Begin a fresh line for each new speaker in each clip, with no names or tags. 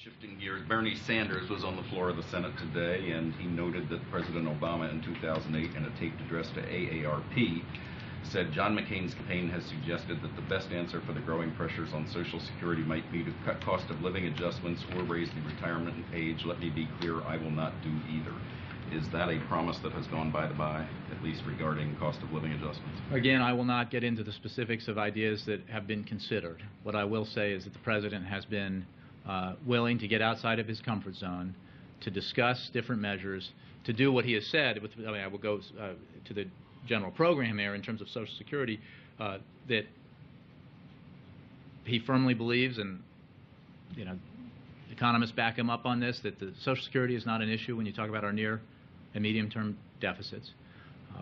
Shifting gears, Bernie Sanders was on the floor of the Senate today, and he noted that President Obama in 2008, in a taped address to AARP, said John McCain's campaign has suggested that the best answer for the growing pressures on Social Security might be to cut cost of living adjustments or raise the retirement age. Let me be clear, I will not do either. Is that a promise that has gone by the by, at least regarding cost of living adjustments?
Again, I will not get into the specifics of ideas that have been considered. What I will say is that the President has been willing to get outside of his comfort zone, to discuss different measures, to do what he has said. I will go to the general program here in terms of Social Security, that he firmly believes, and economists back him up on this, that the Social Security is not an issue when you talk about our near and medium-term deficits.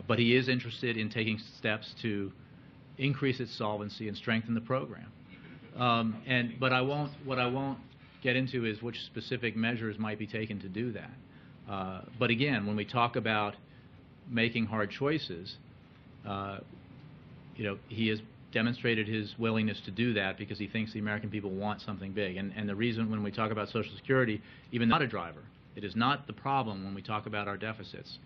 But he is interested in taking steps to increase its solvency and strengthen the program. But what I won't get into is which specific measures might be taken to do that. But again, when we talk about making hard choices, he has demonstrated his willingness to do that because he thinks the American people want something big. And the reason when we talk about Social Security, even not a driver, it is not the problem when we talk about our deficits.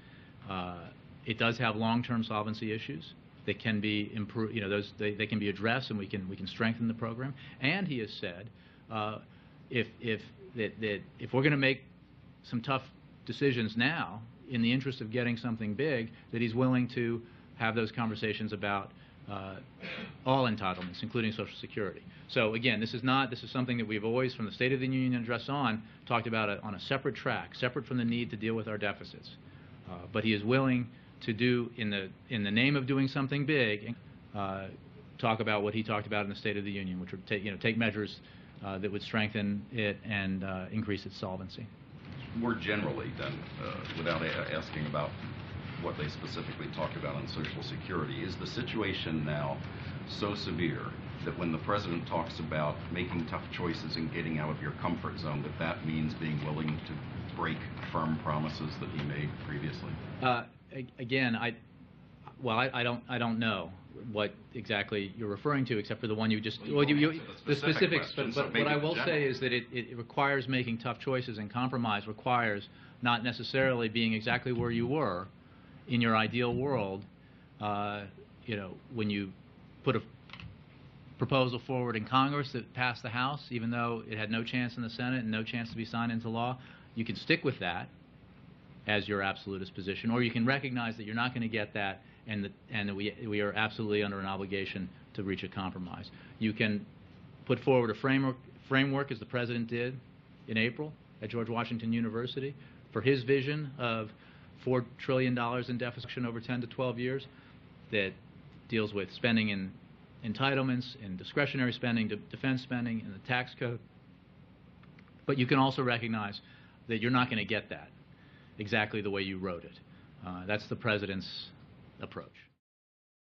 It does have long-term solvency issues that can be improved. They can be addressed, and we can strengthen the program. And he has said, if we're going to make some tough decisions now in the interest of getting something big, that he's willing to have those conversations about all entitlements, including Social Security. So again, this is something that we've always, from the State of the Union address on, talked about on a separate track, separate from the need to deal with our deficits. But he is willing to do, in the name of doing something big, talk about what he talked about in the State of the Union, which would take measures that would strengthen it and increase its solvency.
More generally, then, without asking about what they specifically talked about on Social Security, is the situation now so severe that when the President talks about making tough choices and getting out of your comfort zone, that means being willing to break firm promises that he made previously?
Again, I don't know what exactly you're referring to, except for the one you just, the specifics. But what I will say is that it requires making tough choices, and compromise requires not necessarily being exactly where you were in your ideal world. When you put a proposal forward in Congress that passed the House, even though it had no chance in the Senate and no chance to be signed into law, you can stick with that as your absolutist position, or you can recognize that you're not going to get that, and that we are absolutely under an obligation to reach a compromise. You can put forward a framework, as the President did in April at George Washington University, for his vision of $4 trillion in deficit over 10 to 12 years, that deals with spending in entitlements, in discretionary spending, defense spending, in the tax code. But you can also recognize that you're not going to get that exactly the way you wrote it. That's the President's approach.